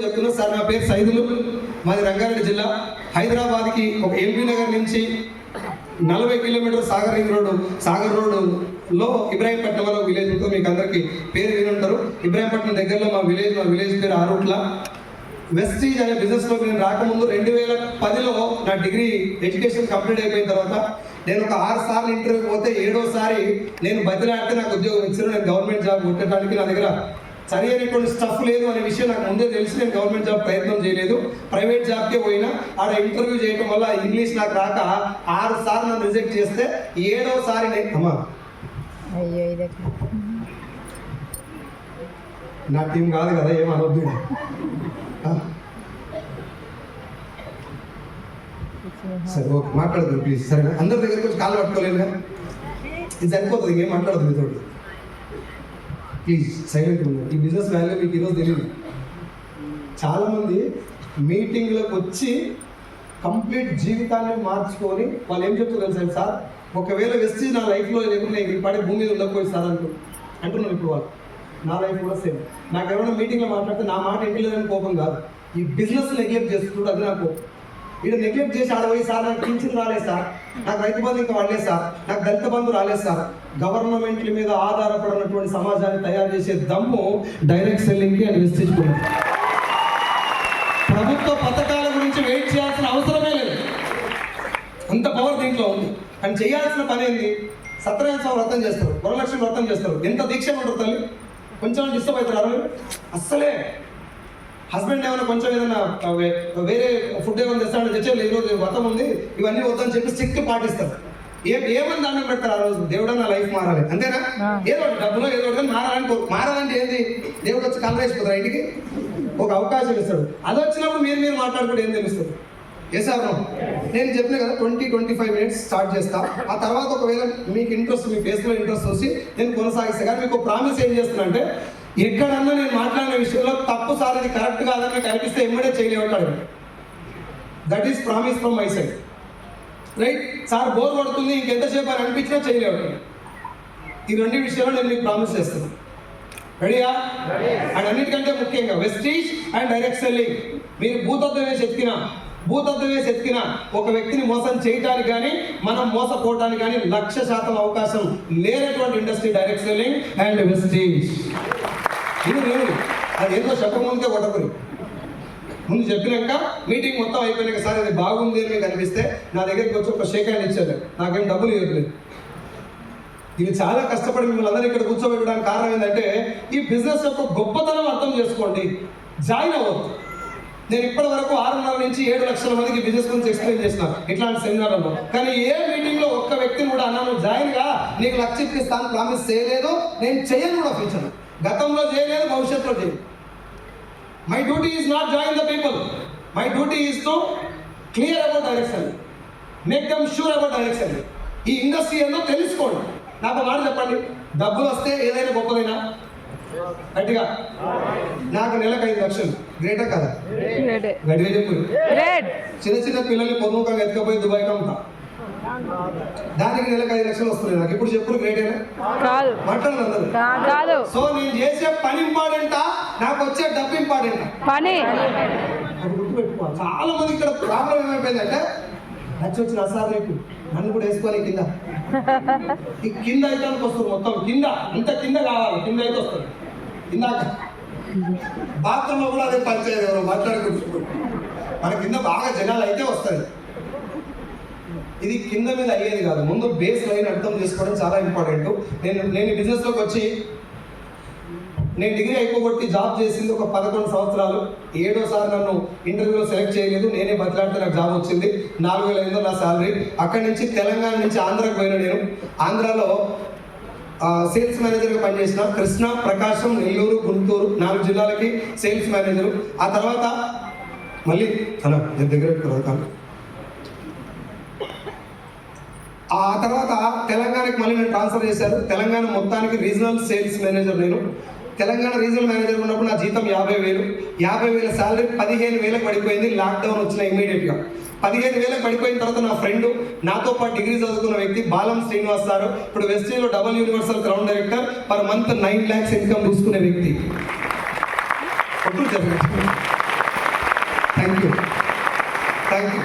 చెప్తున్నా సార్, నా పేరు సైదులు, మాది రంగారెడ్డి జిల్లా. హైదరాబాద్కి ఒక ఎల్బీ నగర్ నుంచి 40 కిలోమీటర్ సాగర్ రోడ్లో ఇబ్రాహీంపట్నం వల్ల విలేజ్ ఉంటుంది. మీకు అందరికీ పేరు వినుంటారు. ఇబ్రాహీంపట్నం దగ్గరలో మా విలేజ్ పేరు ఆరుట్ల. వెస్టీజ్ అనే బిజినెస్లో నేను రాకముందు 2010లో నా డిగ్రీ ఎడ్యుకేషన్ కంప్లీట్ అయిపోయిన తర్వాత నేను ఒక 6 సార్లు ఇంటర్వ్యూ పోతే 7వసారి నేను బదిలాడితే నాకు ఉద్యోగం ఇచ్చారు. నేను గవర్నమెంట్ జాబ్ కొట్టడానికి నా దగ్గర సరైనటువంటి స్టఫ్ లేదు అనే విషయం నాకు ముందే తెలిసి నేను గవర్నమెంట్ జాబ్ ప్రయత్నం చేయలేదు. ప్రైవేట్ జాబ్కే పోయినా. ఆడ ఇంటర్వ్యూ చేయడం వల్ల ఇంగ్లీష్ నాకు రాక 6 సార్లు నన్ను రిజెక్ట్ చేస్తే 7వసారి అమ్మా నా టీం కాదు కదా, ఏమనొద్దు. సరే ఓకే, మాట్లాడదు ప్లీజ్. సరే, అందరి దగ్గరికి వచ్చి కాళ్ళు పట్టుకోలేదుగా, ఇది సరిపోతుంది. ఇంకేం మాట్లాడదు మీతో. ప్లీజ్ సైలెంట్ ఉంది. ఈ బిజినెస్ వాల్యూ మీకు ఈరోజు తెలియదు. చాలామంది మీటింగ్లకు వచ్చి కంప్లీట్ జీవితాన్ని మార్చుకొని వాళ్ళు ఏం చెప్తారు తెలుసా సార్, ఒకవేళ వెస్టీజ్ నా లైఫ్లో లేకుండా నేను ఈ పాడే భూమి మీద ఉండకపోయి సార్ అంటున్నాను. ఇప్పుడు వాళ్ళు నా లైఫ్ కూడా సేమ్. నాకు ఎవరైనా మీటింగ్లో మాట్లాడితే నా మాట ఇంటిలేదని కోపం కాదు, ఈ బిజినెస్ నెగ్లెక్ట్ చేస్తుంటే అది నాకు కోపం. వీడు నెగ్లెక్ట్ చేసి ఆడపోయి సార్ నాకు పింఛన్ రాలేదు సార్, నాకు రైతు బంధు ఇంకా వాడలేదు సార్, నాకు దళిత బంధు రాలేదు సార్. గవర్నమెంట్ల మీద ఆధారపడినటువంటి సమాజాన్ని తయారు చేసే దమ్ము డైరెక్ట్ సెల్లింగ్కి అండ్ వెస్టీజ్కి ఉంది. ప్రభుత్వ పథకాల గురించి వెయిట్ చేయాల్సిన అవసరమే లేదు, అంత పవర్ దీంట్లో ఉంది. అని చేయాల్సిన పని ఏంది? సత్యనారాయణ వ్రతం చేస్తారు, వరలక్ష్మి వ్రతం చేస్తారు. ఎంత దీక్ష ఉంటారు తల్లి, కొంచెం డిస్టర్బ్ అవుతారు అస్సలే. హస్బెండ్ ఏమైనా కొంచెం ఏదైనా వేరే ఫుడ్ ఏమైనా తెస్తాడని తెచ్చారు, ఈరోజు వ్రతం ఉంది ఇవన్నీ వద్దని చెప్పి స్ట్రిక్ట్ పాటిస్తారు. ఏమని దండం పెడతారు ఆ రోజు? దేవుడు నా లైఫ్ మారాలి అంతేనా? ఏదో డబ్బులో ఏదో మారాలని మారాలంటే ఏంది? దేవుడు వచ్చి కలర్ వేసిపోతారు ఇంటికి, ఒక అవకాశం ఇస్తాడు. అది వచ్చినప్పుడు మీరు మాట్లాడుకుంటే ఏం తెలుస్తుంది? సార్ నేను చెప్పిన కదా 20-25 మినిట్స్ స్టార్ట్ చేస్తా. ఆ తర్వాత ఒకవేళ మీకు ఇంట్రెస్ట్, మీ ఫేస్లో ఇంట్రెస్ట్ వచ్చి నేను కొనసాగిస్తాను. కానీ మీకు ప్రామిస్ ఏం చేస్తున్నా అంటే, ఎక్కడన్నా నేను మాట్లాడిన విషయంలో తప్పు సార్ ఇది కరెక్ట్ కాదని నాకు అనిపిస్తే ఎమ్మడే చేయలేవుతాడు. That is promise from my side, right? Sir bore పడుతుంది ఇంకెంతసేపు అని అనిపించినా చేయలేవు. ఈ 2 విషయాలు నేను మీకు ప్రామిస్ చేస్తాను. రెడీయా? అండ్ అన్నిటికంటే ముఖ్యంగా వెస్టీజ్ అండ్ డైరెక్ట్ సెల్లింగ్. మీరు భూతత్వం వేసి ఎత్తికిన ఒక వ్యక్తిని మోసం చేయడానికి కానీ మనం మోసపోవడానికి కానీ 100% అవకాశం లేనటువంటి industry direct selling and Vestige. ఇది అది ఏదో చెప్పకముందే కొట్టకుని ముందు చెప్పినాక మీటింగ్ మొత్తం అయిపోయినాక సార్ అది బాగుంది అని మీకు అనిపిస్తే నా దగ్గరికి వచ్చి ఒక షేక్ హ్యాండ్ ఇచ్చారు, నాకేం డబ్బులు ఇవ్వట్లేదు. ఇది చాలా కష్టపడి మిమ్మల్ని అందరూ ఇక్కడ కూర్చోబెట్టడానికి కారణం ఏంటంటే ఈ బిజినెస్ యొక్క గొప్పతనం అర్థం చేసుకోండి, జాయిన్ అవ్వద్దు. నేను ఇప్పటి వరకు 6.5 నుంచి 7 లక్షల మందికి బిజినెస్ గురించి ఎక్స్ప్లెయిన్ చేసిన ఇట్లాంటి సెమినార్లలో. కానీ ఏ మీటింగ్లో ఒక్క వ్యక్తిని కూడా అన్నాను జాయిన్గా నీకు 1,00,000 ఇప్పిస్తాను ప్రామిస్ చేయలేదు, నేను చేయను కూడా ఫ్యూచర్. గతంలో చేయలేదు, భవిష్యత్తులో చేయను. My duty is not join the people, my duty is to clear about direction, make them sure about direction. ఈ ఇండస్ట్రీ ఏందో తెలుసుకోండి. నాకు మాట చెప్పండి, డబ్బులు వస్తే ఏదైనా గొప్పదైనా గట్టిగా నాకు నెలకు 5 లక్షలు గ్రేటా కదా? గట్టిగా చెప్పు. చిన్న పిల్లల్ని పొద్దుముఖంగా ఎత్తుకపోయి దుబాయ్ కమ్ముతా, దానికి నెలకు 5 లక్షలు వస్తున్నాయి నాకు. ఇప్పుడు చెప్పు గ్రేటేనా? మాట్లాడదు. సో నేను చేసే పని ఇంపార్టెంటా, నాకు వచ్చే డబ్బు ఇంపార్టెంటా? పని. అది గుర్తుపెట్టుకోవాలి. చాలా మంది ఇక్కడ ప్రాబ్లం ఏమైపోయిందంటే, వచ్చిన సార్ నీకు నన్ను కూడా వేసుకొని కింద అయితే వస్తుంది, మొత్తం కింద అంత కింద కావాలి, కింద అయితే వస్తుంది. ఇందాక బాత్రూంలో కూడా అదే పంచాయతీ ఎవరు మాట్లాడుకుంటున్నారు, మన కింద బాగా జనాలు అయితే వస్తుంది. ఇది కింద మీద అయ్యేది కాదు, ముందు బేస్ లైన్ అర్థం చేసుకోవడం చాలా ఇంపార్టెంట్. నేను ఈ బిజినెస్లోకి వచ్చి నేను డిగ్రీ అయిపోగొట్టి జాబ్ చేసింది ఒక 11 సంవత్సరాలు. 7వసారి నన్ను ఇంటర్వ్యూలో సెలెక్ట్ చేయలేదు, నేనే బతిలాడితే నాకు జాబ్ వచ్చింది. 4,500 నా శాలరీ. అక్కడి నుంచి తెలంగాణ నుంచి ఆంధ్రాకి పోయినా. నేను ఆంధ్రాలో సేల్స్ మేనేజర్గా పనిచేసిన. కృష్ణా, ప్రకాశం, నెల్లూరు, గుంటూరు 4 జిల్లాలకి సేల్స్ మేనేజరు. ఆ తర్వాత మళ్ళీ దగ్గర ఆ తర్వాత తెలంగాణకి మళ్ళీ నేను ట్రాన్స్ఫర్ చేశారు. తెలంగాణ మొత్తానికి రీజనల్ సేల్స్ మేనేజర్ నేను. తెలంగాణ రీజనల్ మేనేజర్ ఉన్నప్పుడు నా జీతం 50,000 శాలరీ 15,000 పడిపోయింది. లాక్డౌన్ వచ్చిన ఇమీడియట్గా 15,000 పడిపోయిన తర్వాత నా ఫ్రెండ్, నాతో పాటు డిగ్రీ చదువుకున్న వ్యక్తి బాలం శ్రీనివాస్ సార్, ఇప్పుడు వెస్టీజ్లో double universal ground director, per month 9 lakhs income చూసుకునే వ్యక్తి. Thank you.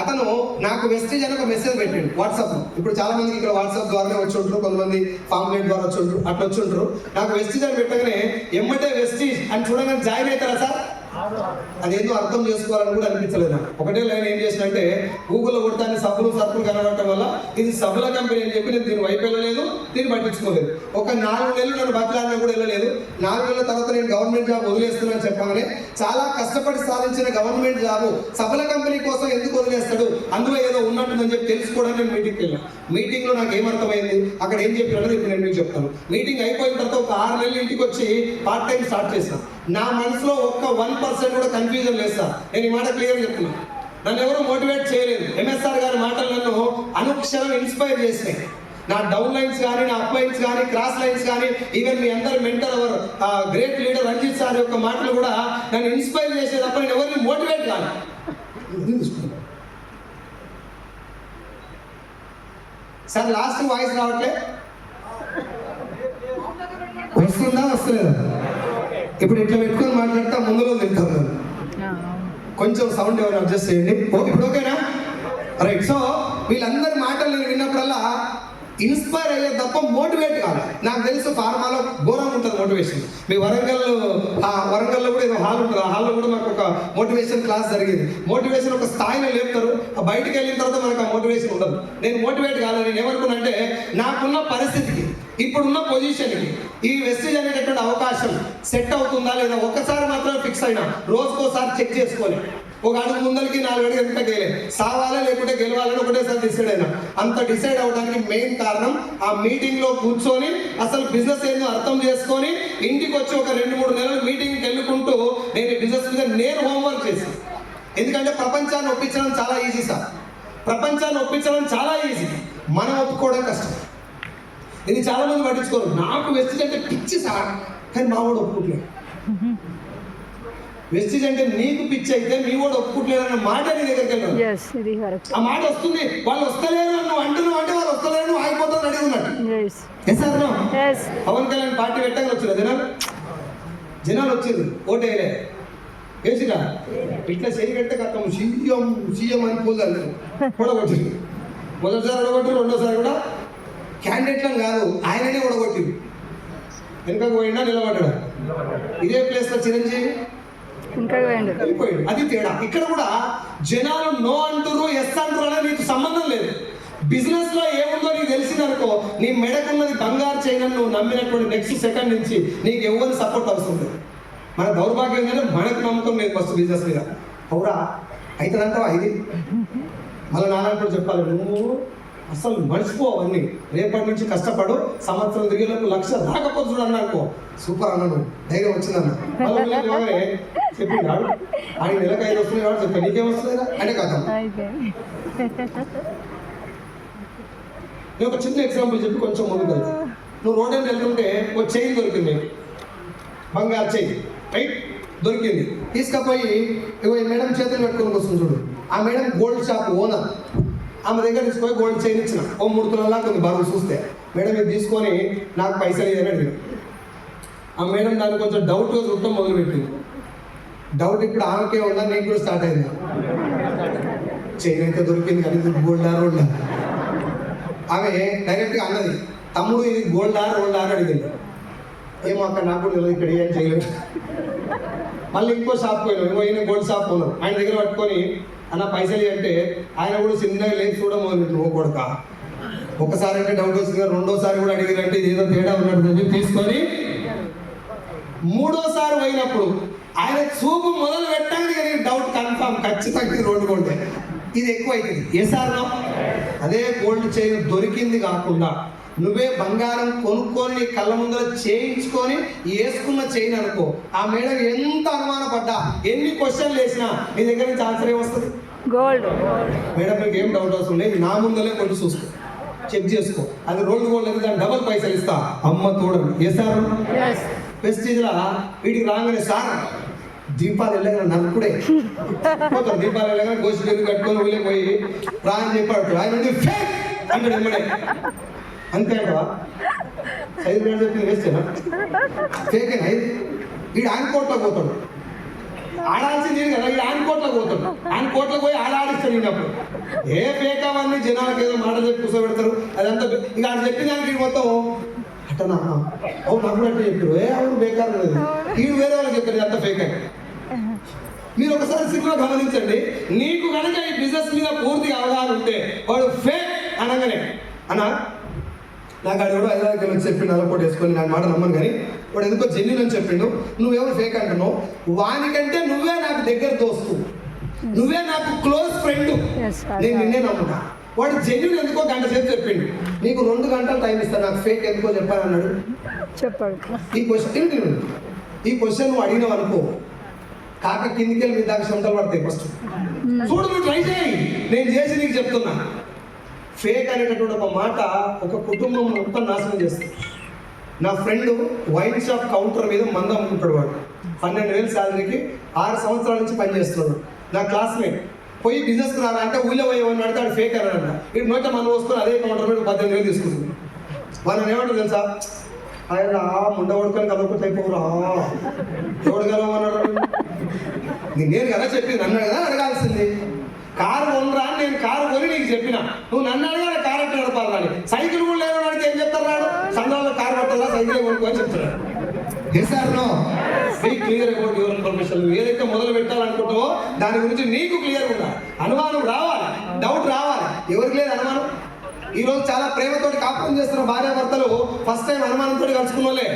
అతను నాకు వెస్టేజ్ అని ఒక మెసేజ్ పెట్టిండు వాట్సాప్లో. ఇప్పుడు చాలా మందికి ఇక్కడ వాట్సాప్ ద్వారానే వచ్చి ఉంటారు, కొంతమంది ఫామ్లెట్ ద్వారా వచ్చి ఉంటారు, అట్లా వచ్చి ఉంటారు. నాకు వెస్టేజ్ అని పెట్టగానే ఎమ్మటే వెస్టేజ్ అని చూడగానే జాయిన్ అవుతారా సార్? అదేందో అర్థం చేసుకోవాలని కూడా అనిపించలేదు నాకు. ఒకటే లైన్ ఏం చేసినంటే గూగుల్లో కొడతాను సబ్బులు సర్పులు కనబడటం వల్ల ఇది సబ్బుల కంపెనీ అని చెప్పి నేను దీని వైపు వెళ్ళలేదు, దీన్ని పట్టించుకోలేదు. ఒక 4 నెలలు నన్ను బతలాడినా కూడా వెళ్ళలేదు. 4 నెలల తర్వాత నేను గవర్నమెంట్ జాబ్ వదిలేస్తున్నాను చెప్పగానే చాలా కష్టపడి సాధించిన గవర్నమెంట్ జాబ్ సబ్బుల కంపెనీ కోసం ఎందుకు వదిలేస్తాడు, అందులో ఏదో ఉన్నట్టుందని చెప్పి తెలుసుకోవడానికి నేను మీటింగ్కి వెళ్ళాను. మీటింగ్లో నాకు ఏమర్థమైంది, అక్కడ ఏం చెప్పినారో ఇప్పుడు నేను మీకు చెప్తాను. మీటింగ్ అయిపోయిన తర్వాత ఒక 6 నెలలు ఇంటికి వచ్చి పార్ట్ టైం స్టార్ట్ చేశాను. నా మనసులో ఒక్క 1% కూడా కన్ఫ్యూజన్ లేదు సార్. నేను ఈ మాట క్లియర్ చెప్తున్నాను. నన్ను ఎవరు మోటివేట్ చేయలేదు. ఎంఎస్ఆర్ గారి మాటలు నన్ను అనుక్షణం ఇన్స్పైర్ చేసినాయి. నా డౌన్ లైన్స్ కానీ, నా అప్ లైన్స్ కానీ, క్రాస్ లైన్స్ కానీ, ఈవెన్ మీ అందరు mentor our great leader Ranjit sir యొక్క మాటలు కూడా నన్ను ఇన్స్పైర్ చేసే తప్ప నేను ఎవరిని మోటివేట్ కాదు. సార్ లాస్ట్ వాయిస్ రావట్లే, వస్తుందా వస్తలేదా? ఇప్పుడు ఇట్లా పెట్టుకొని మాట్లాడితే ముందులో తింటాను. కొంచెం సౌండ్ ఎవరు అడ్జస్ట్ చేయండి. ఇప్పుడు ఓకేనా? రైట్. సో వీళ్ళందరి మాటలు నేను విన్నప్పుడల్లా ఇన్స్పైర్ అయ్యే తప్ప మోటివేట్ కాదు. నాకు తెలుసు ఫార్మాలో ఘోరంగా ఉంటుంది మోటివేషన్. మీ వరంగల్లో కూడా ఏదో హాల్ ఉంటుంది. ఆ హాల్లో కూడా మాకు ఒక మోటివేషన్ క్లాస్ జరిగింది. మోటివేషన్ ఒక స్థాయిలో లేపుతారు, బయటకు వెళ్ళిన తర్వాత మనకు ఆ మోటివేషన్ ఉండదు. నేను మోటివేట్ కాదు. నేను ఏమనుకున్నానంటే నాకున్న పరిస్థితికి, ఇప్పుడున్న పొజిషన్కి ఈ వెస్టేజ్ అనేటటువంటి అవకాశం సెట్ అవుతుందా లేదా ఒక్కసారి మాత్రమే ఫిక్స్ అయినా, రోజుకోసారి చెక్ చేసుకొని ఒక అడుగు ముందరికి 4 అడుగు ఎంత గెలే సావాలా లేకుంటే గెలవాలని ఒకటేసారి డిసైడ్ అయినా. అంత డిసైడ్ అవడానికి మెయిన్ కారణం ఆ మీటింగ్ లో కూర్చొని అసలు బిజినెస్ ఏందో అర్థం చేసుకొని ఇంటికి వచ్చి ఒక 2-3 నెలలు మీటింగ్కి వెళ్ళుకుంటూ నేను బిజినెస్ మీద నేను హోంవర్క్ చేశాను. ఎందుకంటే ప్రపంచాన్ని ఒప్పించడం చాలా ఈజీ సార్. ప్రపంచాన్ని ఒప్పించడం చాలా ఈజీ, మనం ఒప్పుకోవడం కష్టం. ఇది చాలా మంది పట్టించుకోరు. నాకు వెస్టేజ్ అంటే పిచ్చి సార్, కానీ మా వాడు ఒప్పుకోట్లేదు. వెస్టేజ్ అంటే నీకు పిచ్చి అయితే మీ వాడు ఒప్పుకోట్లేదు అన్న మాట నీ దగ్గరికి వెళ్ళాను. ఆ మాట వస్తుంది, వాళ్ళు వస్తలేరు నువ్వు అంటున్నావు అంటే వాళ్ళు వస్తలేరు, నువ్వు ఆగిపోతావు రెడీ ఉన్నట్టు. పవన్ కళ్యాణ్ పార్టీ పెట్టగా వచ్చింది జనాలు వచ్చింది, ఓటేయలే వేసిరా ఇట్లా చేయి కడితే కట్టము సీఎం అని పూజలు కూడగొట్టింది. మొదటిసారి కూడగొట్టి, రెండోసారి కూడా క్యాండిడేట్లను కాదు ఆయననే కూడగొట్టి వెనుకకు పోయిండా నిలబడ్డా. ఇదే ప్లేస్ లో చిరంజీవి వెళ్ళిపోయాడు. అది తేడా. ఇక్కడ కూడా జనాలు నో అంటారు, ఎస్ అంటారు అనేది నీకు సంబంధం లేదు. బిజినెస్ లో ఏముందో నీకు తెలిసిందనుకో, నీ మెడకున్నది బంగారు చైన్ నువ్వు నమ్మినటువంటి నెక్స్ట్ సెకండ్ నుంచి నీకు ఎవరి సపోర్ట్ అవసరం లేదు. మన దౌర్భాగ్యం ఏంటంటే మనకు నమ్మకం లేదు ఫస్ట్ బిజినెస్ మీద. అవురా అవుతుందంటావా? ఇది మళ్ళీ నాన్నప్పుడు చెప్పాలి, నువ్వు అసలు మర్చిపో అవన్నీ, రేపటి నుంచి కష్టపడు, సంవత్సరం తిరిగేలకు 1,00,000 రాకపోతే చూడన్నా అనుకో, సూపర్ అన్నాను, ధైర్యం వచ్చిందన్న. మళ్ళీ చెప్పిండాడు ఆయన నెలకు 5 వస్తున్నాయి వాడు చెప్పా, నీకేం వస్తుందా అంటే కదా. నేను ఒక చిన్న ఎగ్జాంపుల్ చెప్పి కొంచెం ముందుకు వెళ్తాను. నువ్వు రోడ్ అని వెళ్తుంటే ఒక చైన్ దొరికింది, బంగారు చైన్ రైట్ దొరికింది. తీసుకపోయి ఇగో ఈ మేడం చేతులు పెట్టుకొని వస్తుంది చూడు, ఆ మేడం గోల్డ్ షాప్ ఓనర్. ఆమె దగ్గర తీసుకొని గోల్డ్ చైన్ ఇచ్చిన, ఓ 3 తులాలా కొంచెం బరువు చూస్తే, మేడం ఇది తీసుకొని నాకు పైసలు ఇదని అడిగిన. ఆ మేడం దాన్ని కొంచెం డౌట్గా చూడటం మొదలుపెట్టింది. డౌట్ ఇప్పుడు ఆమెకే ఉందా, నీకు కూడా స్టార్ట్ అయింది. చైన్ అయితే దొరికింది కానీ ఇది గోల్డా రోల్డా. ఆమె డైరెక్ట్గా అన్నది, తమ్ముడు ఇది గోల్డా రోల్డా అని అడిగింది. ఏమో అక్కడ నాకు కూడా తెలియదు, ఇక్కడ ఏం చేయలేదు. మళ్ళీ ఇంకో షాప్ పోయినాం, ఇంకో ఈయన గోల్డ్ షాప్ పోయినాం. ఆయన దగ్గర పట్టుకొని అన్న పైసలు అంటే ఆయన కూడా చిన్నగా లేచి చూడ మొదలు ఓ కొడుక. ఒకసారి అంటే డౌట్ వస్తుంది, రెండోసారి కూడా అడిగారంటే ఇది ఏదో తేడా ఉన్నట్టు తీసుకొని 3వసారి పోయినప్పుడు ఆయన చూపు మొదలు పెట్టడానికి కానీ డౌట్ కన్ఫామ్, ఖచ్చితంగా రోడ్డు కొంటే ఇది ఎక్కువ అవుతుంది. ఏ సార్ అదే గోల్డ్ చైన్ దొరికింది కాకుండా నువ్వే బంగారం కొనుక్కొని నీ కళ్ళ ముందర చేయించుకొని వేసుకున్న చైన్ అనుకో, ఆ మేడం ఎంత అనుమానపడ్డా, ఎన్ని క్వశ్చన్లు వేసినా నీ దగ్గర నుంచి ఆన్సర్ ఏమొస్తుంది? గోల్డ్. మేడం మీకు ఏం డౌట్ అవసరం లేదు, నా ముందరే కొంచెం చూసుకో, చెక్ చేసుకో, అది రోల్డ్ గోల్డ్ అయితే దాన్ని డబల్ పైసలు ఇస్తా, అమ్మ తోడరు. ఏ సార్ వెస్టేజ్లా వీడికి రాగానే సార్ దీపాలు వెళ్ళగానే నలుపుడే పోతారు, దీపాలు వెళ్ళగానే గోసి దగ్గర కట్టుకొని వెళ్ళిపోయి రా అని చెప్పాడు. ఆయన అంటే ఎమ్మడే అంతే అంటవా? సైజు బ్రాండ్ చెప్పింది వేస్తేనా? ఫేకేనా? వీడు ఆయన కోట్లో పోతాడు, ఆడాల్సింది నేను కదా, ఆయన కోట్లకు పోతాడు, ఆయన కోట్లకు పోయి ఆడిస్తాడు. నేను ఏ ఫేక్ అవన్నీ జనాలకు ఏదో మాట చెప్పి కూర్చోబెడతారు, అదంతా ఇక ఆయన చెప్పిన దానికి మొత్తం అట్టనా అవును నాకు కూడా అంటే చెప్పారు, అవును బేకారు లేదు, వీడు వేరే వాళ్ళకి చెప్పారు అంత ఫేక్ అని. మీరు ఒకసారి సినిమా గమనించండి, నీకు కనుక ఈ బిజినెస్ మీద పూర్తిగా అవగాహన ఉంటే వాడు ఫేక్ అనగానే అన్నా నాకు ఆడెవడో 5,000 కిలోకి చెప్పిండు అలపోటు వేసుకొని నాకు మాట నమ్మను, కానీ వాడు ఎందుకో జెన్యున్ అని చెప్పిండు, నువ్వెవరు ఫేక్ అంటున్నావు, వానికంటే నువ్వే నాకు దగ్గర దోస్తు, నువ్వే నాకు క్లోజ్ ఫ్రెండ్, నేను నిన్నే నమ్ముతా. వాడు జెన్యున్ ఎందుకో గంట సేపు చెప్పిండు, నీకు 2 గంటలు టైం ఇస్తాను నాకు ఫేక్ ఎందుకో చెప్పానన్నాడు. చెప్పాడు ఈ క్వశ్చన్ నువ్వు అడిగినావు అనుకో, కాక కిందికి వెళ్ళి మీ దాకా సొంతలు పడతాయి. ఫస్ట్ చూడు, నువ్వు ట్రై చేయి, నేను చేసి నీకు చెప్తున్నా. ఫేక్ అనేటటువంటి ఒక మాట ఒక కుటుంబం మొత్తం నాశనం చేస్తుంది. నా ఫ్రెండ్ వైన్ షాప్ కౌంటర్ మీద మంద అమ్ముకుంటాడు, వాడు 12,000 శాలరీకి 6 సంవత్సరాల నుంచి పనిచేస్తున్నాడు. నా క్లాస్మేట్ పోయి బిజినెస్ రారా అంటే ఊళ్ళో పోయేవాడిని అడితే ఆడు ఫేక్ అన్నాడంట. వీడు నోట మనం వస్తున్న అదే కౌంటర్ మీద 18,000 తీసుకుంటుంది. వాళ్ళని ఏమంటారు తెలుసా, ఆయన ముండ పడుకొని కలవకపోతే అయిపోరా, ఎవడు కలవమన్నాడు, నేను కదా చెప్పింది, నన్ను కదా అడగాల్సింది. కారు కొనరా అని నేను కారు కొని నీకు చెప్పిన, నువ్వు నన్ను అడగాలి కారు ఎట్లా నడపాలని. సైకిల్ కూడా లేని అడిగితే ఏం చెప్తారు, రాడు సంఘాల్లో కారు పట్టాలా సైకిల్ కొనుక్కో అని చెప్తారు. Clear about your information. నువ్వు ఏదైతే మొదలు పెట్టాలనుకుంటావో దాని గురించి నీకు క్లియర్ ఉండాలి, అనుమానం రావాలి, డౌట్ రావాలి. ఎవరికి లేదు అనుమానం? ఈ రోజు చాలా ప్రేమతోటి కాపురం చేస్తున్న భార్యాభర్తలు ఫస్ట్ టైం అనుమానంతో కలుసుకున్న వాళ్ళే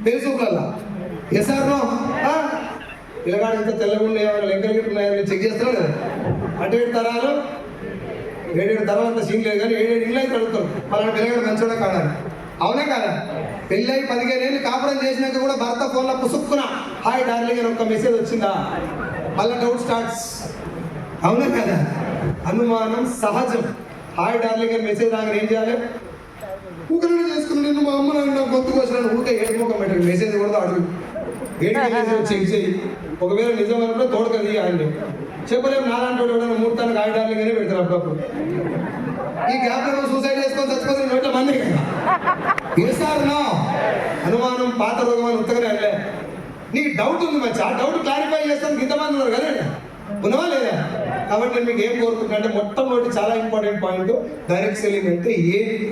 తెలుసుకుల్లా. ఎస్ఆర్నో పిల్లగాడు ఇంత తెల్లగా ఉన్నాయో లెక్కలు గిట్టున్నాయో చెక్ చేస్తాడు కదా. అంటే 7 తరాలు 7 తరాలు అంత సీన్ లేదు, కానీ 7 ఇళ్ళు అయితే అడుగుతారు పలానా పిల్లగాడు మంచోడా కాదని. అవునా కదా? పెళ్ళై 15 ఏళ్ళు కాపురం చేసినాక కూడా భర్త ఫోన్లో పుసుక్కున హాయ్ డార్లింగ్ అని ఒక మెసేజ్ వచ్చిందా, మళ్ళీ డౌట్ స్టార్ట్స్. అవునా కదా? అనుమానం సహజం. హాయ్ డార్లింగ్ అని మెసేజ్ రాగానే ఏం చేయాలి? ఊకనే చేసుకుని నేను మా అమ్మ నాన్న గొంతుకు వచ్చినాను ఊరికే ఏడుమొఖం పెట్టండి, మెసేజ్ కూడా అడుగు, చెక్ చేయి. ఒకవేళ నిజం అనుకుంటే తోడకది అని చెప్పలేము. నాలాంటి ఎవరైనా ముహూర్తానికి హాయ్ డార్లింగ్ అనే పెడతారు అప్పుడప్పుడు. ఈ గ్యాప్ లో సూసైడ్ చేసుకొని చచ్చిపోతే నోట్ల మంది కదా. ఏసారునా అనుమానం పాత రోగం అని ఉత్తగానే వెళ్ళే. నీకు డౌట్ ఉంది మంచి, ఆ డౌట్ క్లారిఫై చేస్తాను ఇంతమంది ఉన్నారు కదా, ఉన్నవా లేదా? కాబట్టి నేను మీకు ఏం కోరుకుంటున్నా అంటే మొట్టమొదటి చాలా ఇంపార్టెంట్ పాయింట్, డైరెక్ట్ సెల్లింగ్ అంటే ఏంటి,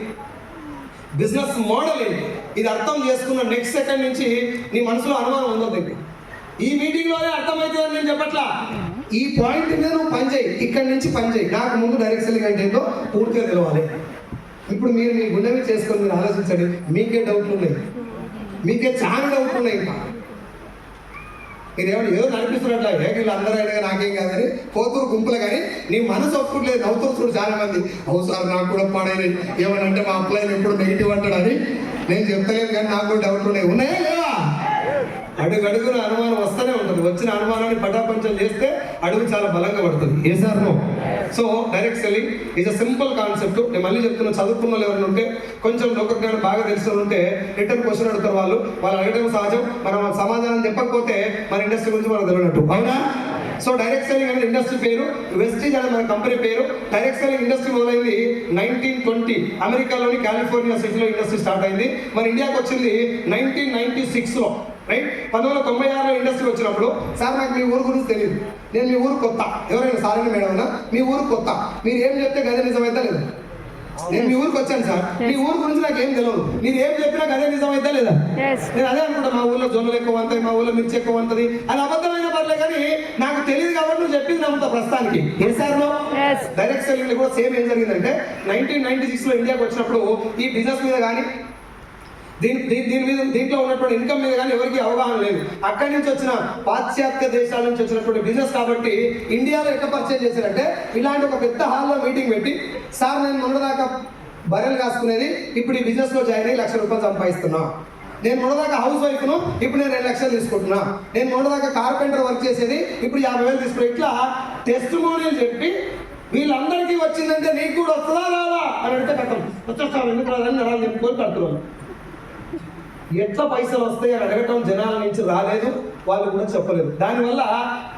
బిజినెస్ మోడల్ ఏంటి, ఇది అర్థం చేసుకున్న నెక్స్ట్ సెకండ్ నుంచి నీ మనసులో అనుమానం ఉండదు. ఈ మీటింగ్లోనే అర్థమవుతుందని నేను చెప్పట్లా, ఈ పాయింట్ మీద నువ్వు పని చేయి, ఇక్కడి నుంచి పని చేయి. నాకు ముందు డైరెక్ట్ సెల్లింగ్ అంటే ఏంటో పూర్తిగా తెలవాలి. ఇప్పుడు మీరు మీ గుండె చేసుకొని మీరు ఆలోచించండి, మీకే డౌట్లు ఉన్నాయి, మీకే చాలా డౌట్లు ఉన్నాయి. ఇంకా మీరు ఏదో నడిపిస్తున్నట్లా వీళ్ళు అందరూ అయినా నాకేం కాదని పోతురు గుంపులు, కానీ నీ మనసు ఒప్పుకోలేదు. నవ్వుతురు చూడు చాలా మంది, సార్ నాకు కూడా పాడైన ఏమనంటే మా అప్లైన్ ఎప్పుడు నెగిటివ్ అంటాడని. నేను చెప్తలేదు కానీ నాకు కూడా డౌట్లు ఉన్నాయి. ఉన్నాయా లేవా? అడుగడుగున అనుమానం వస్తూనే ఉంటుంది. వచ్చిన అనుమానాన్ని పటాపంచం చేస్తే అడుగు చాలా బలంగా పడుతుంది. ఏ sir no? So direct selling is a simple concept. నేను మళ్ళీ చెప్తున్నా, చదువుకున్న వాళ్ళు ఎవరైనా ఉంటే, కొంచెం లోకజ్ఞానం బాగా తెలిసిన ఉంటే రిటర్న్ క్వశ్చన్ అడుగుతారు వాళ్ళు అడగడం సహజం. మనం సమాధానం చెప్పకపోతే మన ఇండస్ట్రీ గురించి మనకు తెలియనట్టు. అవునా? సో డైరెక్ట్ సెల్లింగ్ అనేది ఇండస్ట్రీ పేరు, వెస్టీజ్ అనేది మన కంపెనీ పేరు. డైరెక్ట్ సెల్లింగ్ ఇండస్ట్రీ మొదలైంది 1920 అమెరికాలోని కాలిఫోర్నియా సిటీలో ఇండస్ట్రీ స్టార్ట్ అయింది. మన ఇండియాకి వచ్చింది 1996లో, రైట్? 1996లో ఇండస్ట్రీ వచ్చినప్పుడు, సార్ నాకు మీ ఊరు గురించి తెలియదు, నేను మీ ఊరు కొత్త, ఎవరైనా సార్ మేడం మీ ఊరు కొత్త, మీరు ఏం చెప్తే గదే నిజమైతే లేదు. నేను మీ ఊరికి వచ్చాను సార్, మీ ఊరు గురించి నాకు ఏం తెలియదు, మీరు ఏం చెప్పినా గదే నిజమైతే లేదా? నేను అదే అనుకుంటా, మా ఊళ్ళో జొన్నలు ఎక్కువ ఉంటాయి, మా ఊళ్ళో మిర్చి ఎక్కువ ఉంటుంది, అది అబద్ధమైన పర్లే, కానీ నాకు తెలియదు కాబట్టి నువ్వు చెప్పింది నమ్ముతా ప్రస్తుతానికి. ఏ సార్ నో? డైరెక్ట్ సెల్లింగ్ కూడా సేమ్ ఏం జరిగిందంటే 1996లో ఇండియాకి వచ్చినప్పుడు ఈ బిజినెస్ మీద కానీ దీంట్లో ఉన్నటువంటి ఇన్కమ్ మీద కానీ ఎవరికి అవగాహన లేదు. అక్కడి నుంచి వచ్చిన పాశ్చాత్య దేశాల నుంచి వచ్చినటువంటి బిజినెస్ కాబట్టి ఇండియాలో ఎట్లా పర్చేజ్ చేశారంటే, ఇలాంటి ఒక పెద్ద హాల్లో మీటింగ్ పెట్టి, సార్ నేను మొన్నదాకా బర్రెలు కాసుకునేది, ఇప్పుడు ఈ బిజినెస్ లో జాయిన్ అయ్యి ₹1,00,000 సంపాదిస్తున్నా. నేను మొన్నదాకా హౌస్ వైఫ్ను, ఇప్పుడు నేను 2,00,000 తీసుకుంటున్నా. నేను మొన్నదాకా కార్పెంటర్ వర్క్ చేసేది, ఇప్పుడు 50,000 తీసుకున్నా. ఇట్లా టెస్టిమోనియల్ చెప్పి వీళ్ళందరికీ వచ్చిందంటే నీకు కూడా వస్తుందా రాదా అని అడిగితే కథం వచ్చేస్తాను, ఎందుకు రాదని నరాలు చెప్పుకొని కడుతున్నాను. ఎట్లా పైసలు వస్తాయి అని అడగటం జనాల నుంచి రాలేదు, వాళ్ళు కూడా చెప్పలేదు. దానివల్ల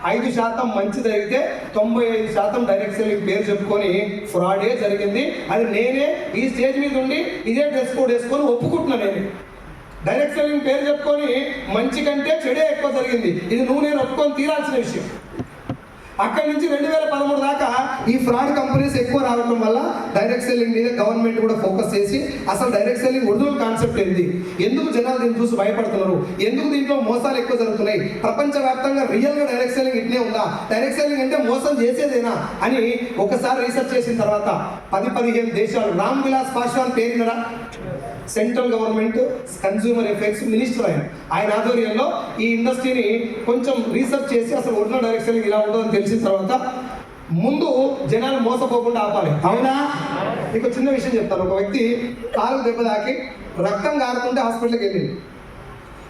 5% మంచి జరిగితే 95% డైరెక్ట్ సెల్లింగ్ పేరు చెప్పుకొని ఫ్రాడే జరిగింది. అది నేనే ఈ స్టేజ్ మీద ఉండి ఇదే డ్రెస్ కోడ్ వేసుకొని ఒప్పుకుంటున్నా. నేను డైరెక్ట్ సెల్లింగ్ పేరు చెప్పుకొని మంచి కంటే చెడే ఎక్కువ జరిగింది. ఇది నువ్వు నేను ఒప్పుకొని తీరాల్సిన విషయం. అక్కడి నుంచి 2013 దాకా ఈ ఫ్రాడ్ కంపెనీస్ ఎక్కువ రావడం వల్ల డైరెక్ట్ సెల్లింగ్ మీద గవర్నమెంట్ కూడా ఫోకస్ చేసి అసలు డైరెక్ట్ సెల్లింగ్ ఒరిజినల్ కాన్సెప్ట్ ఏంటి, ఎందుకు జనాలు దీన్ని చూసి భయపడుతున్నారు, ఎందుకు దీంట్లో మోసాలు ఎక్కువ జరుగుతున్నాయి, ప్రపంచవ్యాప్తంగా రియల్గా డైరెక్ట్ సెల్లింగ్ ఇట్నే ఉందా, డైరెక్ట్ సెల్లింగ్ అంటే మోసం చేసేదేనా అని ఒకసారి రీసెర్చ్ చేసిన తర్వాత 10-15 దేశాలు, రామ్ విలాస్ పాస్వాన్ పేరునరా, central government consumer affairs minister ఆయన ఆధ్వర్యంలో ఈ ఇండస్ట్రీని కొంచెం రీసెర్చ్ చేసి అసలు ఒరిజినల్ డైరెక్ట్ సెల్లింగ్ ఇలా ఉంటుందని తెలిసిన తర్వాత ముందు జనాలు మోసపోకుండా ఆపాలి. అవునా? మీకు చిన్న విషయం చెప్తాను. ఒక వ్యక్తి కాలు దెబ్బ తాకి రక్తం కారుతుంటే హాస్పిటల్కి వెళ్ళింది.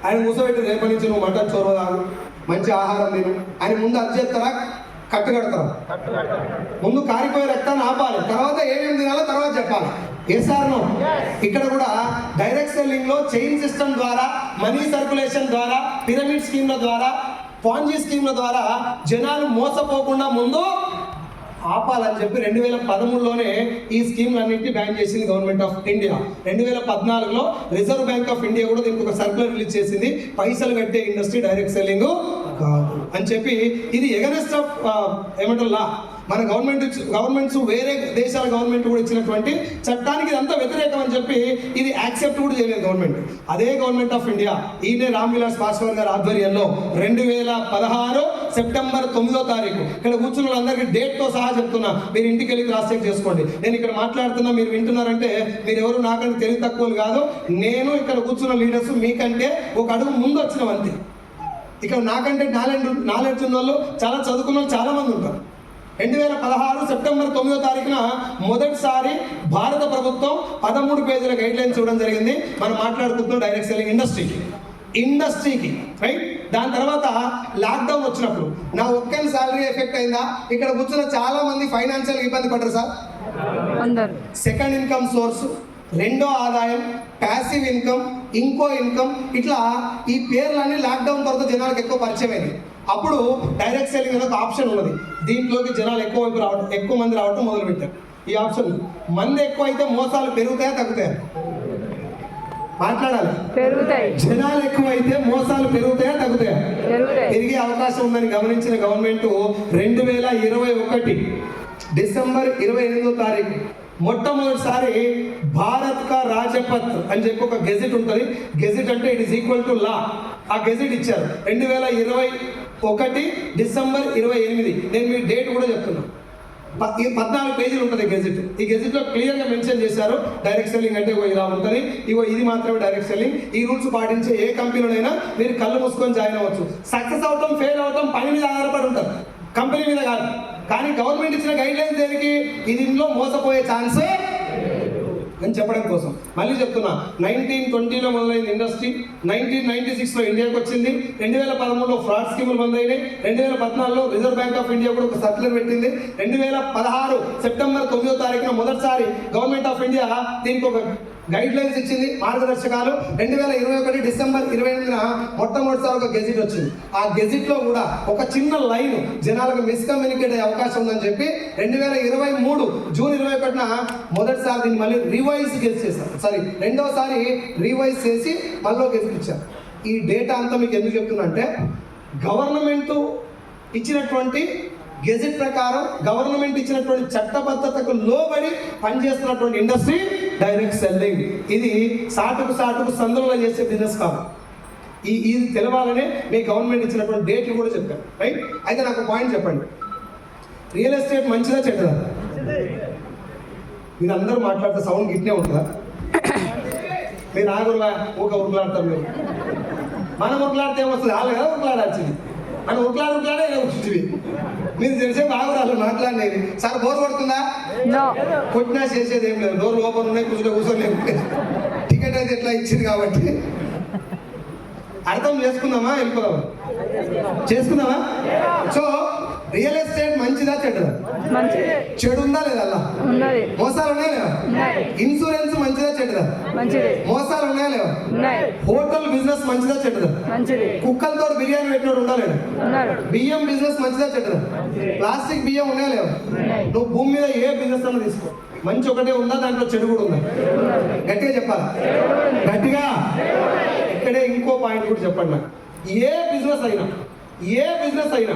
ఆయన మూసబెట్టి రేపటి నుంచి నువ్వు మటన్ చొరవ తాగు, మంచి ఆహారం తిను, ఆయన ముందు అది చేస్తారా కట్టుకడతారా? ముందు కారిపోయే రక్తాన్ని ఆపాలి, తర్వాత ఏమేమి తినాలో తర్వాత చెప్పాలి. ఏసార్నో ఇక్కడ కూడా డైరెక్ట్ సెల్లింగ్ లో చైన్ సిస్టమ్ ద్వారా, మనీ సర్క్యులేషన్ ద్వారా, పిరమిడ్ స్కీమ్ల ద్వారా, పాంజీ స్కీమ్ల ద్వారా జనాలు మోసపోకుండా ముందు ఆపాలని చెప్పి 2013లోనే ఈ స్కీమ్లన్నింటినీ బ్యాన్ చేసింది గవర్నమెంట్ ఆఫ్ ఇండియా. 2014లో రిజర్వ్ బ్యాంక్ ఆఫ్ ఇండియా కూడా దీనికి ఒక సర్క్యులర్ రిలీజ్ చేసింది, పైసలు కట్టే ఇండస్ట్రీ డైరెక్ట్ సెల్లింగ్ కాదు అని చెప్పి. ఇది ఎగనెస్ట్ ఆఫ్ ఏమంటారు లా, మన గవర్నమెంట్స్ వేరే దేశాల గవర్నమెంట్ కూడా ఇచ్చినటువంటి చట్టానికి ఇదంతా వ్యతిరేకం అని చెప్పి ఇది యాక్సెప్ట్ కూడా చేయలేదు గవర్నమెంట్. అదే గవర్నమెంట్ ఆఫ్ ఇండియా ఈయనే రామ్ విలాస్ పాస్వాన్ గారి ఆధ్వర్యంలో 2016 సెప్టెంబర్ 9వ తారీఖు ఇక్కడ కూర్చున్న వాళ్ళందరికీ డేట్తో సహా చెప్తున్నా, మీరు ఇంటికి వెళ్ళి క్రాస్ చెక్ చేసుకోండి. నేను ఇక్కడ మాట్లాడుతున్నా, మీరు వింటున్నారంటే మీరు ఎవరు నాకంటే తెలివి తక్కువలు కాదు. నేను ఇక్కడ కూర్చున్న లీడర్స్ మీకంటే ఒక అడుగు ముందు వచ్చినవంతే. ఇక్కడ నాకంటే నాలెడ్జ్ ఉన్న వాళ్ళు, చాలా చదువుకున్న వాళ్ళు చాలా మంది ఉంటారు. 2016 సెప్టెంబర్ 9వ తారీఖున మొదటిసారి భారత ప్రభుత్వం 13 పేజీల గైడ్ లైన్స్ ఇవ్వడం జరిగింది. మనం మాట్లాడుకుంటున్నాం డైరెక్ట్ సెల్లింగ్ ఇండస్ట్రీకి రైట్. దాని తర్వాత లాక్డౌన్ వచ్చినప్పుడు నా ఒక్కని శాలరీ ఎఫెక్ట్ అయిందా? ఇక్కడ కూర్చున్న చాలా మంది ఫైనాన్షియల్ ఇబ్బంది పడ్డారు సార్. సెకండ్ ఇన్కమ్ సోర్స్, రెండో ఆదాయం, ప్యాసివ్ ఇన్కమ్, ఇంకో ఇన్కమ్, ఇట్లా ఈ పేర్లన్నీ లాక్డౌన్ తర్వాత జనాలకు ఎక్కువ పరిచయం అయింది. అప్పుడు డైరెక్ట్ సెల్లింగ్ అనే ఒక ఆప్షన్ ఉన్నది. దీంట్లోకి జనాలు ఎక్కువ మంది రావడం మొదలుపెట్టారు. ఈ ఆప్షన్ మంది ఎక్కువ అయితే మోసాలు పెరుగుతాయా తగ్గుతాయా? మాట్లాడాలి. పెరుగుతాయి. జనాలు ఎక్కువ అయితే మోసాలు పెరుగుతాయా తగ్గుతాయా? పెరిగే అవకాశం ఉందని గమనించిన గవర్నమెంట్ 2021 డిసెంబర్ 28వ తారీఖు మొట్టమొదటిసారి భారత్ కా రాజపత్ అని చెప్పి ఒక గెజెట్ ఉంటుంది. గెజెట్ అంటే ఇట్ ఈస్ ఈక్వల్ టు లా. ఆ గెజెట్ ఇచ్చారు 2021 డిసెంబర్ 28. నేను మీ డేట్ కూడా చెప్తున్నాను. 14 పేజీలు ఉంటుంది గెజెట్. ఈ గెజెట్లో క్లియర్గా మెన్షన్ చేశారు డైరెక్ట్ సెల్లింగ్ అంటే ఇలా ఉంటుంది, ఇది మాత్రమే డైరెక్ట్ సెల్లింగ్. ఈ రూల్స్ పాటించే ఏ కంపెనీలోనైనా మీరు కళ్ళు మూసుకొని జాయిన్ అవ్వచ్చు. సక్సెస్ అవటం ఫెయిల్ అవటం పని మీద ఆధారపడి ఉంటారు, కంపెనీ మీద కాదు. కానీ గవర్నమెంట్ ఇచ్చిన గైడ్ లైన్స్ దేనికి? ఇది ఇందులో మోసపోయే ఛాన్సే అని చెప్పడం కోసం. మళ్ళీ చెప్తున్నా, 1920లో మొదలైంది ఇండస్ట్రీ, 1996లో ఇండియాకి వచ్చింది, 2013లో ఫ్రాడ్ స్కీములు బంద్ అయినాయి, 2014లో రిజర్వ్ బ్యాంక్ ఆఫ్ ఇండియా కూడా ఒక సర్క్యులర్ పెట్టింది, 2016 సెప్టెంబర్ 9వ తారీఖున మొదటిసారి గవర్నమెంట్ ఆఫ్ ఇండియా దీనికి ఒక గైడ్ లైన్స్ ఇచ్చింది, మార్గదర్శకాలు. 2021 డిసెంబర్ 28న మొట్టమొదటిసారి ఒక గెజిట్ వచ్చింది. ఆ గెజిట్ లో కూడా ఒక చిన్న లైన్ జనాలకు మిస్కమ్యూనికేట్ అయ్యే అవకాశం ఉందని చెప్పి 2023 జూన్ 21న మొదటిసారి దీన్ని మళ్ళీ రెండోసారి రివైజ్ చేసి మళ్ళీ గెజిట్ ఇచ్చారు. ఈ డేటా అంతా మీకు ఎందుకు చెప్తున్నా అంటే, గవర్నమెంట్ ఇచ్చినటువంటి గెజిట్ ప్రకారం, గవర్నమెంట్ ఇచ్చినటువంటి చట్టబద్ధతకు లోబడి పనిచేస్తున్నటువంటి ఇండస్ట్రీ డైరెక్ట్ సెల్లింగ్. ఇది సాటుకు సందులో చేసే బిజినెస్ కాదు. ఇది తెలవాలనే మీ గవర్నమెంట్ ఇచ్చినటువంటి డేట్లు కూడా చెప్పారు రైట్. అయితే నాకు పాయింట్ చెప్పండి, రియల్ ఎస్టేట్ మంచిదా చెడ్డదా? మీరు అందరూ మాట్లాడితే సౌండ్ గిట్నే ఉంటుందా? మీరు ఆగురులా ఉరుకులాడతారు. మీరు మనం ఉరుకులాడితే ఏమొస్తుంది? వాళ్ళు కదా ఉరుకులాడాల్సింది. మనం ఉరుకులాడే వచ్చింది. మీరు తెలిసే బాగురాలు మాట్లాడినది. సార్ బోర్ కొడుతుందా? కొట్టినా చేసేది ఏం లేదు. డోర్ ఓపెన్ ఉన్నాయి, కూర్చోలేము. టికెట్ అయితే ఎట్లా ఇచ్చింది కాబట్టి అర్థం చేసుకుందామా, వెళ్ళిపోదామా? చేసుకుందామా? సో రియల్ ఎస్టేట్ మంచిదా చెడ్డదా? చెడు ఉందా లేదా? అలా మోసాలు ఉన్నాయా లేవా? ఇన్సూరెన్స్ మంచిదా చెడ్డదా? మోసాలు ఉన్నాయా లేవా? హోటల్ బిజినెస్ మంచిదా చెడ్డదా? కుక్కలతో బిర్యానీ పెట్టినోడు ఉందా లేదా? బియ్యం బిజినెస్ మంచిదా చెడ్డదా? ప్లాస్టిక్ బియ్యం ఉన్నాయా లేవా? నువ్వు భూమి మీద ఏ బిజినెస్ అన్నా తీసుకో, మంచి ఒకటే ఉందా, దాంట్లో చెడు కూడా ఉందా? గట్టిగా చెప్పాలి, గట్టిగా. ఇక్కడే ఇంకో పాయింట్ కూడా చెప్పండి నాకు. ఏ బిజినెస్ అయినా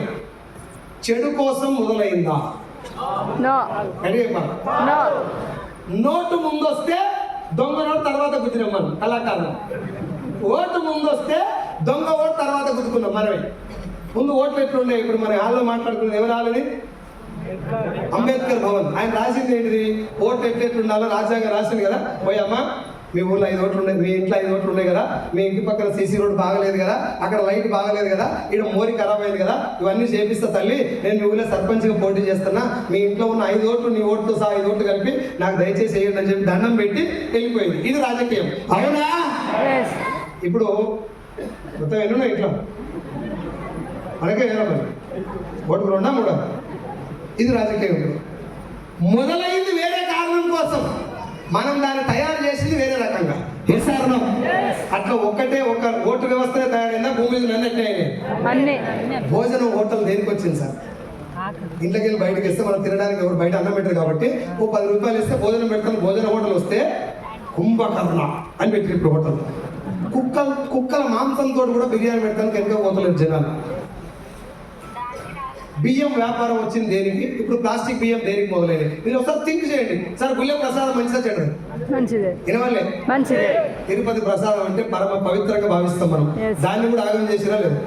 చెడు కోసం మొదలైందా? నోటు ముందు వస్తే దొంగ నోటు తర్వాత గుద్దినాం మనం కళాకారం. ఓటు ముందు వస్తే దొంగ ఓటు తర్వాత గుద్దుకున్నాం మనమే. ముందు ఓట్లు ఎట్లున్నాయి? ఇప్పుడు మన హాల్లో మాట్లాడుకున్నది ఎవరు రాలని? అంబేద్కర్ భవన్. ఆయన రాసింది ఏంటిది? ఓట్లు ఎట్లుండాలో రాజ్యాంగం రాసింది కదా. పోయమ్మా, మీ ఊళ్ళో 5 ఓట్లు ఉన్నాయి, మీ ఇంట్లో 5 ఓట్లు ఉన్నాయి కదా, మీ ఇంటి పక్కన సీసీ రోడ్ బాగలేదు కదా, అక్కడ లైట్ బాగలేదు కదా, ఇక్కడ మోరి ఖరాబ్ అయింది కదా, ఇవన్నీ చేపిస్తా తల్లి, నేను మీ ఊళ్ళో సర్పంచ్గా పోటీ చేస్తున్నా, మీ ఇంట్లో ఉన్న 5 ఓట్లు నీ ఓట్లు సహా 5 ఓట్లు కలిపి నాకు దయచేసి వేయండి అని చెప్పి దండం పెట్టి వెళ్ళిపోయింది. ఇది రాజకీయం, అవునా? ఇప్పుడు మొత్తం ఎన్నున్నాయి ఇంట్లో? మనకే ఓటుకు 2 3. ఇది రాజకీయం. మొదలైంది వేరే కారణం కోసం, మనం దాన్ని తయారు చేసింది వేరే రకంగా. అట్లా ఒక ఓటు వ్యవస్థనే తయారైందా? భూమి మీద నన్నట్టే భోజనం హోటల్ దేనికి వచ్చింది సార్? ఇంట్లోకి వెళ్ళి బయటకు ఇస్తే మనం తినడానికి ఎవరు బయట అన్నం పెట్టరు కాబట్టి ఓ 10 రూపాయలు ఇస్తే భోజనం పెడతాం. భోజన హోటల్ వస్తే కుంభకర్ణ అని పెట్టి ఇప్పుడు హోటల్. కుక్కల మాంసంతో కూడా బిర్యానీ పెడతానికి వెనక పోతలేదు జనాలు. బియ్యం వ్యాపారం వచ్చింది దేనికి? ఇప్పుడు ప్లాస్టిక్ బియ్యం దేనికి మొదలైనది? మీరు ఒకసారి థింక్ చేయండి సార్. గుళ్ళ ప్రసాదం మంచిదా చెడ్డది? వినవాలే. తిరుపతి ప్రసాదం అంటే పరమ పవిత్రంగా భావిస్తాం మనం. దాన్ని కూడా ఆగం చేసినా లేదు.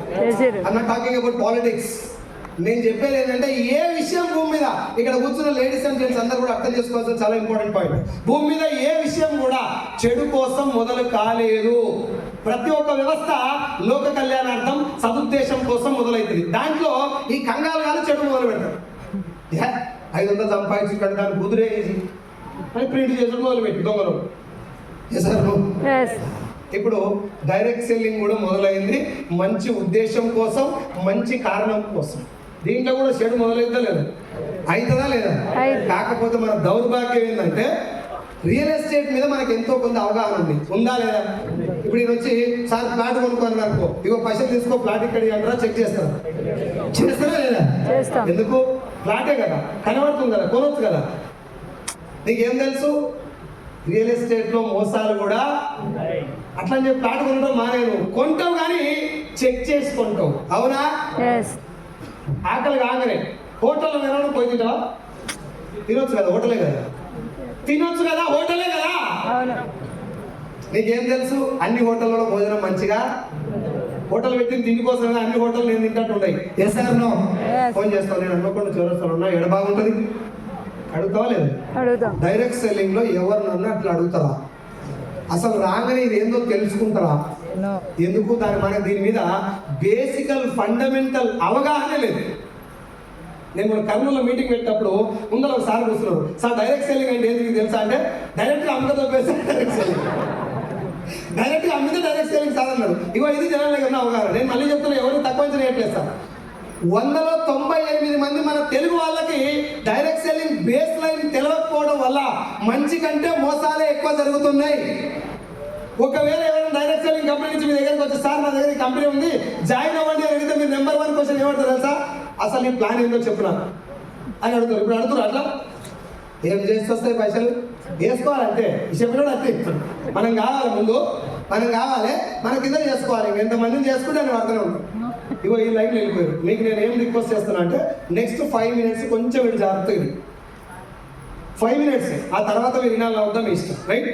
అన్న టాకింగ్ అబౌట్ పాలిటిక్స్. నేను చెప్పేది ఏంటంటే ఏ విషయం భూమి మీద, ఇక్కడ కూర్చున్న లేడీస్ అండ్ జెంట్స్ అందరూ కూడా అర్థం చేసుకోవాల్సిన చాలా ఇంపార్టెంట్ పాయింట్. భూమి మీద ఏ విషయం కూడా చెడు కోసం మొదలు కాలేదు. ప్రతి ఒక్క వ్యవస్థ లోక కళ్యాణార్థం, సదుద్దేశం కోసం మొదలవుతుంది. దాంట్లో ఈ కంగాలు చెడు మొదలు పెడతారు. 500 సంపాదించి దాన్ని కుదిరేసి ప్రింట్ చేసి మొదలు పెట్టి దొంగలు చేశారు. ఇప్పుడు డైరెక్ట్ సెల్లింగ్ కూడా మొదలైంది మంచి ఉద్దేశం కోసం, మంచి కారణం కోసం. దీంట్లో కూడా చెడు మొదలైందా లేదా? అవుతుందా లేదా? కాకపోతే మన దౌర్భాగ్యం ఏంటంటే రియల్ ఎస్టేట్ మీద మనకు ఎంతో కొంత అవగాహన ఉంది, ఉందా లేదా? ఇప్పుడు నేను వచ్చి సార్ ప్లాట్ కొనుక్కోని అనుకో, ఇగో పైసలు తీసుకో, ప్లాట్ ఇక్కడ అంటారా, చెక్ చేస్తారా లేదా? ఎందుకు? ప్లాటే కదా, కనబడుతుంది కదా, కొనవచ్చు కదా. నీకేం తెలుసు? రియల్ ఎస్టేట్ లో మోసాలు కూడా అట్లా చెప్పి ప్లాట్ కొనడం మానేను, కొంటావు కానీ చెక్ చేసి కొంటావు, అవునా? ఆకలి కాగానే హోటల్లో తినడం పోయి తింటావా? తినొచ్చు కదా, హోటలే కదా. తినొచ్చు కదా, హోటలే కదా. నీకేం తెలుసు? అన్ని హోటల్లో భోజనం మంచిగా, హోటల్ పెట్టిన తిండి కోసం అన్ని హోటల్ నేను తింటట్టు ఉంటాయి. Yes sir no? ఫోన్ చేస్తాను, నేను అనుకోకుండా చౌరస్తాను ఉన్నా, ఎడ బాగుంటుంది అడుగుతావా లేదు? డైరెక్ట్ సెల్లింగ్ లో ఎవరినన్నా అట్లా అడుగుతారా? అసలు రాగానే ఇది ఏందో తెలుసుకుంటారా? ఎందుకు? దీని మీద బేసికల్ ఫండమెంటల్ అవగాహన లేదు. నేను మన కర్నూలులో మీటింగ్ పెట్టినప్పుడు ముందర ఒక సార్ కూర్చున్నారు. సార్ డైరెక్ట్ సెల్లింగ్ అంటే ఏంటి తెలుసా అంటే, డైరెక్ట్గా అమ్మకతో డైరెక్ట్ సెల్లింగ్, డైరెక్ట్గా అమ్మితే డైరెక్ట్ సెల్లింగ్ సార్ అన్నాడు. ఇగో ఇది జనాలే కదా అవగాహన. నేను మళ్ళీ చెప్తున్నా, ఎవరు తక్కువ చేయట్లేదు సార్. 100లో 98 మంది మన తెలుగు వాళ్ళకి డైరెక్ట్ సెల్లింగ్ బేస్ లైన్ తెలియకపోవడం వల్ల మంచి కంటే మోసాలే ఎక్కువ జరుగుతున్నాయి. ఒకవేళ ఎవరైనా డైరెక్ట్ సెల్లింగ్ కంపెనీ నుంచి మీ దగ్గరికి వచ్చి సార్ నా దగ్గర ఈ కంపెనీ ఉంది జాయిన్ అవ్వండి అని అడిగితే మీరు నెంబర్ 1 క్వశ్చన్ ఏమంటారు తెలుసా? అసలు ఈ ప్లాన్ ఏందో చెప్పున్నా అని అడుగుతారు. ఇప్పుడు అడుగుతారు అట్లా ఏం చేసి వస్తాయి పైసలు వేసుకోవాలంటే చెప్పినాడు అంతే. మనం కావాలి, ముందు మనం కావాలి, మన కింద చేసుకోవాలి. ఎంతమందిని చేసుకుంటే అని అర్థమే ఉంటుంది. ఇగో ఈ లైన్ వెళ్ళిపోయారు. మీకు నేను ఏం రిక్వెస్ట్ చేస్తున్నా అంటే, నెక్స్ట్ 5 minutes కొంచెం వీడు జాగ్రత్తగా 5 minutes, ఆ తర్వాత మీరు వినాలి అవుతాం మీ ఇష్టం, రైట్?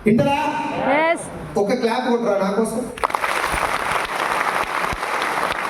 వింటారా? ఒక క్లాప్ కొట్టరా నా కోసం.